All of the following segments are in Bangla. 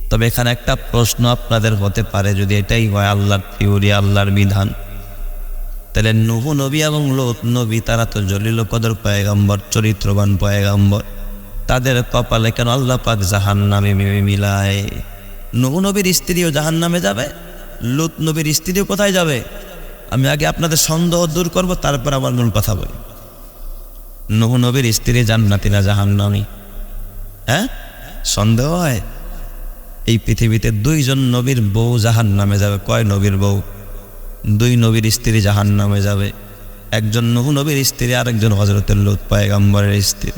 তবে এখানে একটা প্রশ্ন আপনাদের হতে পারে, যদি এটাই হয় আল্লাহর থিওরি, আল্লাহর বিধান, তাহলে নূহ নবী এবং লূত নবী তারা তো জলিল কদর পয়গম্বর, চরিত্রবান পয়গম্বর, তাদের কপালে কেন আল্লাহ পাক জাহান্নামে মিলায়? নূহ নবীর স্ত্রীও জাহান্নামে যাবে, লূত নবীর স্ত্রীও কোথায় যাবে? আমি আগে আপনাদের সন্দেহ দূর করব, তারপর আবার মূল কথা বলি। নূহ নবীর স্ত্রী জান্নাতি না জাহান্নামী? হ্যাঁ, সন্দেহ হয়? এই পৃথিবীতে 2 জন নবীর বউ জাহান্নামে যাবে। কয় নবীর বউ? 2 নবীর স্ত্রী জাহান্নামে যাবে। একজন নূহ নবীর স্ত্রী, আরেকজন হযরত লূত পয়গম্বরের স্ত্রী।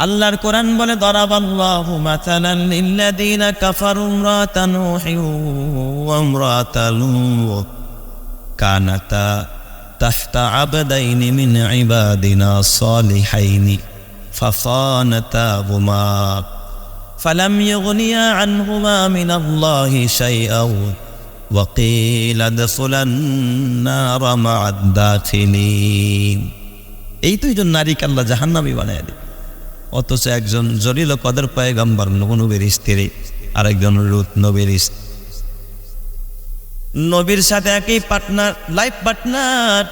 আল্লাহর কোরআন বলে, দরাবাল্লাহু মাসালান লিল্লাযীনা কাফারু ইমরাতা নূহিন ওয়া ইমরাতা লূত কানাতা তাহতা আবদাইনি মিন ইবাদিনা সালিহাইনি ফাখানাতাহুমা ফালাম ইউগনিয়া আনহুমা মিনাল্লাহি শাইআন ওয়া কিলা দখুলান নার মা'আদ দাখিলিন। এই 2 জন নারীকে আল্লাহ জাহান্নামী বানায় দেয়। অথচ একজন জলিল কদর পয়গম্বর নূহ নবীর স্ত্রী, আরেকজন লূত নবীর স্ত্রী, নবীর সাথে একই পার্টনার, লাইফ পার্টনার,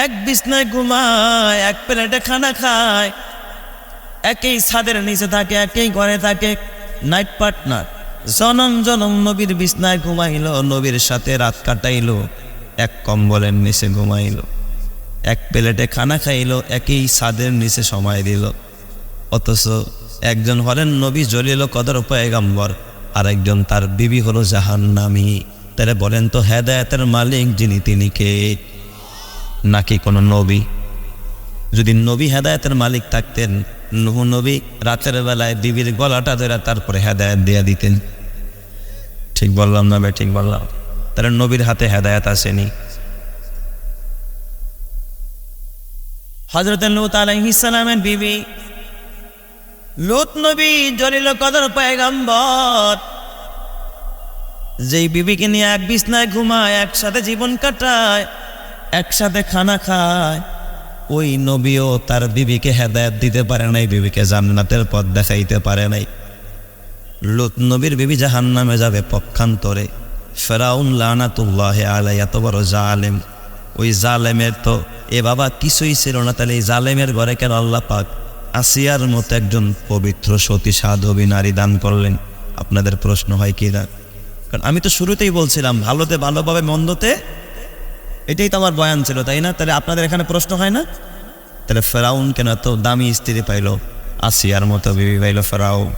এক বিছনায় ঘুমায়, এক প্লেটে খানা খায়, একই ছাদের নিচে থাকে, একই ঘরে থাকে, নাইট পার্টনার। জনম জনম নবীর বিছনায় ঘুমাইল, নবীর সাথে রাত কাটাইল, এক কম্বলের নিচে ঘুমাইল, এক প্লেটে খানা খাইল, একই ছাদের নিচে সময় দিল। অথচ একজন হলেন নবী জলিল কদর পয়গম্বর, আর একজন তার বিবি হলো জাহান্নামী। তাহলে বলেন তো, হেদায়েতের মালিক যিনি, তিনি কে? নাকি কোনো নবী? যদি নবী হেদায়েতের মালিক থাকতেন, নূহ নবী রাতের বেলায় বিবির গলাটা ধরে তারপরে হেদায়েত দিয়ে দিতেন। ঠিক বললাম না? ঠিক বললাম? তাহলে নবীর হাতে হেদায়েত আসেনি। হযরত লূত আলাইহিস সালামের বিবি, লূত নবী জলিল কদর পয়গম্বর, যেই বিবিকে নিয়ে এক বিছনায় ঘুমায়, একসাথে জীবন কাটায়, একসাথে খানা খায়, ওই নবীও তার বিবিকে হেদায়েত দিতে পারে নাই, বিবিকে জান্নাতের পথ দেখাইতে পারে নাই। লূত নবীর বিবি জাহান্নামে যাবে পক্ষান্তরে। ফেরাউন লানাতুল্লাহি আলাইহি, এত বড় জালেম, ওই জালেমের তো এ বাবা কিছুই ছিল না, তাহলে এই জালেমের ঘরে কেন আল্লাহ পাক আসিয়ার মতো একজন পবিত্র সতী সাধবী নারী দান করলেন? আপনাদের প্রশ্ন হয় কি না? কারণ আমি তো শুরুতেই বলছিলাম, ভালোতে ভালোভাবে, মন্দতে, এটাই তো আমার বয়ান ছিল, তাই না? তাহলে আপনাদের এখানে প্রশ্ন হয় না? তাহলে ফেরাউন কেন এত দামি স্ত্রী পাইল, আসিয়ার মতো বিবি পাইল ফেরাউন?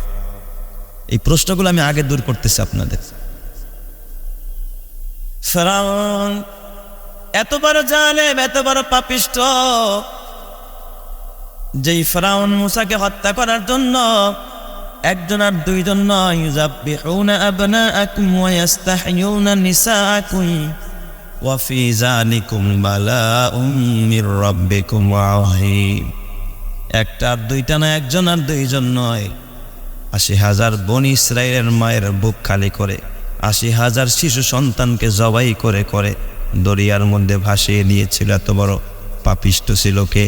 এই প্রশ্নগুলো আমি আগে দূর করতেছি আপনাদের। ফেরাউন এত বড় জালেম, এত বড় পাপিষ্ঠ, যেই ফেরাউন মূসাকে হত্যা করার জন্য একজন আর 2 জন নয়, ইউযাব্বিহুনা আবনাআকুম ওয়া ইস্তাহয়ুনা নিসাআকুম ওয়া ফি যালিকুম বালাউম মির রাব্বিকুম আযীম। একটা আর 2টা না, একজন আর 2 জন নয়, 80,000 বনি ইসরায়েলের মায়ের বুক খালি করে 80,000 শিশু সন্তানকে জবাই করে করে দরিয়ার মধ্যে ভাসিয়ে দিয়েছিল। এত বড় পাপিষ্ঠ ছিল কে?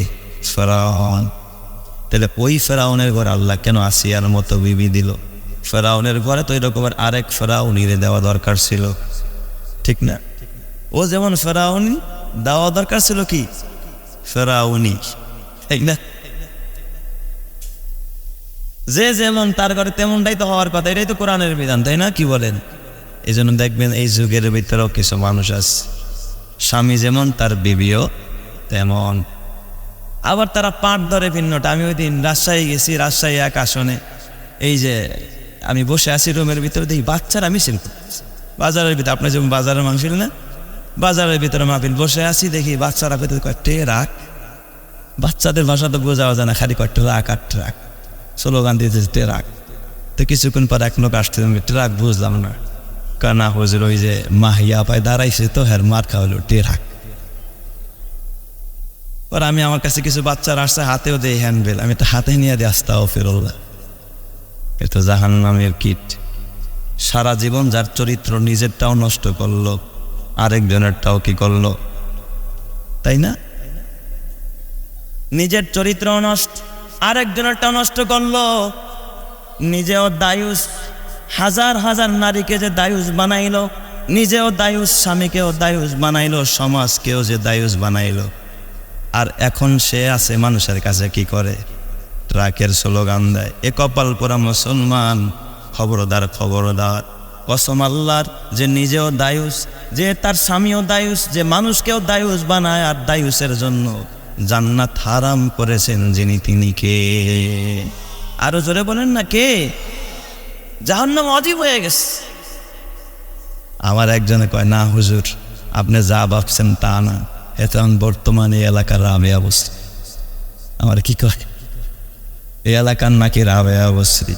ফেরাউন। তাহলে ওই ফেরাউনের ঘরে আল্লাহ কেন আসিয়ার মতো বিবি দিল? ফেরাউনের ঘরে তো এরকমের আরেক ফেরাউনিরে দেওয়া দরকার ছিল, ঠিক না? ও যেমন ফেরাউনি, দেওয়া দরকার ছিল কি ফেরাউনি, ঠিক না? যে যেমন তার ঘরে তেমনটাই তো হওয়ার কথা, এটাই তো কোরআনের বিধান, তাই না? কি বলেন? এই জন্য দেখবেন এই যুগের ভিতরেও কিছু মানুষ আছে, স্বামী যেমন তার বিবিও তেমন। আবার তারা পাট ধরে ভিন্নটা। আমি ওই দিন রাজশাহী গেছি, রাজশাহী এক আসনে, এই যে আমি বসে আছি রুমের ভিতরে, দেখি বাচ্চারা মিছিল করতেছে বাজারের ভিতরে। আপনার যেমন বাজারের মাহফিল না, বাজারের ভিতরে মাহফিল, বসে আছি, দেখি বাচ্চারা ভিতরে কয়েকটে রাখ, বাচ্চাদের ভাষা তো বোঝাও যায় না, খালি কয়েকটা রাখ আর ট্রাক স্লোগান দিতে ট্রাক। তো কিছুক্ষণ পর এক লোক আসতে, ট্রাক বুঝলাম না, কানা হুজুর ওই যে মাহিয়া পায় দাঁড়াইছে তো, হ্যাঁ মার খাওয়ালো ট্রাক। আর আমি, আমার কাছে কিছু বাচ্চারা আসছে, হাতেও দেয় হ্যান্ডবেল, আমি তো হাতে নিয়ে দিই আস্তাগফিরুল্লাহ। এ তো জাহান্নামের কীট। সারা জীবন যার চরিত্র নিজেরটাও নষ্ট করলো, আরেকজনেরটাও কি করলো, তাই না? নিজের চরিত্র নষ্ট, আরেকজনেরটাও নষ্ট করলো। নিজেও দায়ুস, হাজার হাজার নারীকে যে দায়ুস বানাইলো, নিজেও দায়ুস, স্বামীকেও দায়ুস বানাইলো, সমাজকেও যে দায়ুস বানাইলো। আর এখন সে আছে মানুষের কাছে কি করে? ট্রাকের স্লোগান দেয়। এ কপাল পোড়া মুসলমান, খবরদার খবরদার। কসম আল্লাহর, যে নিজেও দায়ুস, যে তার স্বামীও দায়ুস, যে মানুষকেও দায়ুস বানায়, আর দায়ুসের জন্য জান্নাত হারাম করেছেন যিনি, তিনি কে? আরো জোরে বলেন না, কে? জাহান্নাম অজীব হয়ে গেছে। আমার একজনে কয়, না হুজুর, আপনি যা ভাবছেন তা না, এখন বর্তমানে এলাকার রাবেয়া বস্তি। আমার কি কয়, এই এলাকার নাকি রাবেয়া বস্তি।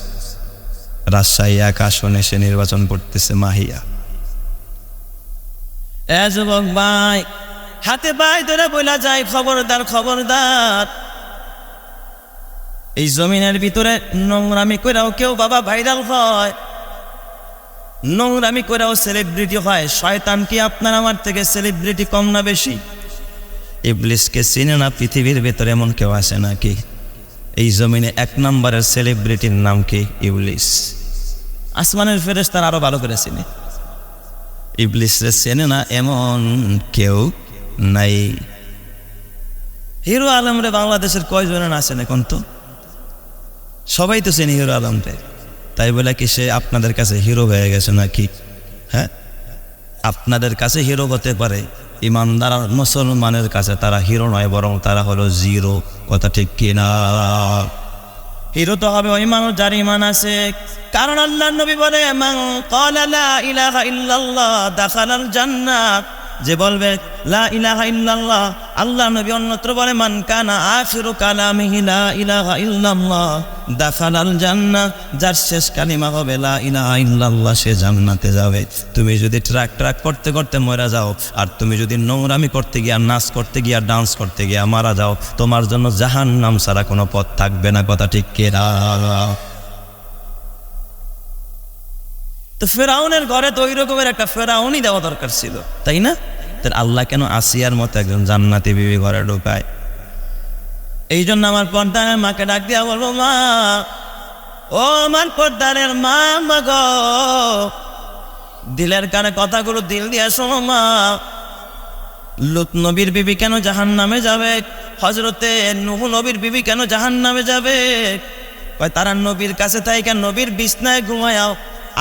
রাজশাহী 1 আসনে সে নির্বাচন করতেছে, মাহিয়া। এ যুবক ভাই, হাতে পায়ে ধরে বলা যায়, খবরদার খবরদার। এই জমিনের ভিতরে নোংরামি কইরাও কেউ বাবা ভাইরাল হয়, নোংরামি কইরাও সেলিব্রিটি হয়। শয়তান কি আপনার আমার থেকে সেলিব্রিটি কম না বেশি? ইবলিসকে চিনে না পৃথিবীর ভেতরে এমন কেউ আছে নাকি? এই জমিনে 1 নম্বরের সেলিব্রিটির নাম কি? ইবলিস। আসমানের ফেরেশতারা আরো ভালো করে চিনে, ইবলিসরে চেনে না এমন কেউ নাই। হিরো আলম রে বাংলাদেশের কয়জনের আছেন এখন? তো সবাই তো চেনে হিরো আলম রে। তাই বলে কি সে আপনাদের কাছে হিরো হয়ে গেছে নাকি? হ্যাঁ, আপনাদের কাছে হিরো হতে পারে, ইমানদার মুসলমানের কাছে তারা হিরো নয়, বরং তারা হলো জিরো। কথা ঠিক কিনা? হিরো তো হবে ওই মানুষ যার ইমান আছে। কারণ আল্লাহর নবী বলে, মান ক্বালা লা ইলাহা ইল্লাল্লাহ দাখালাল জান্নাত, যে বলবে লা ইলাহা ইল্লাল্লাহ। আল্লাহর নবী অন্যত্র বলে, মান কানা আখিরু কালামিহি লা ইলাহা ইল্লাল্লাহ দাখালাল জান্নাহ, যার শেষ কালিমা হবে লা ইলাহা ইল্লাল্লাহ, সে জান্নাতে যাবে। তুমি যদি ট্রাক করতে করতে মরে যাও, আর তুমি যদি নোংরামি করতে গিয়া, নাচ করতে গিয়া, ডান্স করতে গিয়া মারা যাও, তোমার জন্য জাহান্নাম ছাড়া কোনো পথ থাকবে না। কথা ঠিক কিনা? তো ফেরাউনের ঘরে তো ওই রকমের একটা ফেরাউনই দেওয়া দরকার ছিল, তাই না? তার আল্লাহ কেন আসিয়ার মতো একজন জান্নাতি বিবি ঘরে ঢোকায়? এই জন্য আমার পর্দারের মাকে ডাক দিয়া বলবো, মা, ও আমার পর্দারের মা, মা গো, দিলের কানে কথাগুলো দিল দিয়া শোনো মা। লূত নবীর বিবি কেন জাহান্নামে যাবে? হযরতে নূহ নবীর বিবি কেন জাহান্নামে যাবে? কয় তারা নবীর কাছে তাই কেন নবীর বিছনায় ঘুমায়াও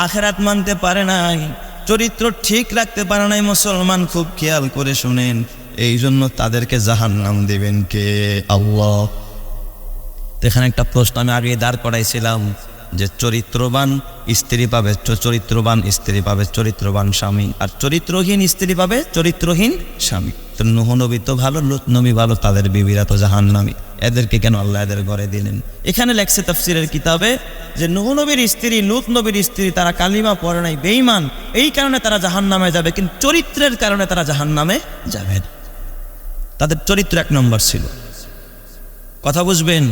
আখিরাত মানতে পারে নাই, চরিত্র ঠিক রাখতে পারে নাই। মুসলমান খুব খেয়াল করে শুনেন, এই জন্য তাদেরকে জাহান্নাম দিবেন কে? আল্লাহ। এখানে একটা প্রশ্ন আমি আগে দাঁড় করাইছিলাম, যে চরিত্রবান স্ত্রী পাবে, চরিত্রবান স্ত্রী পাবে চরিত্রবান স্বামী, আর চরিত্রহীন স্ত্রী পাবে চরিত্রহীন স্বামী। তো নূহ নবী তো ভালো, লূত নবী ভালো, তাদের বিবিরা তো জাহান্নামী। এদেরকে কেন আল্লাহ এদের ঘরে দিলেন? এখানে লেখছে তাফসীরের কিতাবে যে নূহ নবীর স্ত্রী, লূত নবীর স্ত্রী, তারা কালিমা পড়ে নাই, বেঈমান, এই কারণে তারা জাহান্নামে যাবে, কিন্তু চরিত্রের কারণে তারা জাহান্নামে যাবে না। তাদের চরিত্র 1 নম্বর ছিল। কথা বুঝবেন?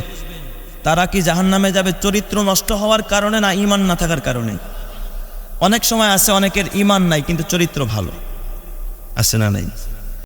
তারা কি জাহান্নামে যাবে চরিত্র নষ্ট হওয়ার কারণে, না ঈমান না থাকার কারণে? অনেক সময় আছে অনেকের ঈমান নাই কিন্তু চরিত্র ভালো, আছে না নাই?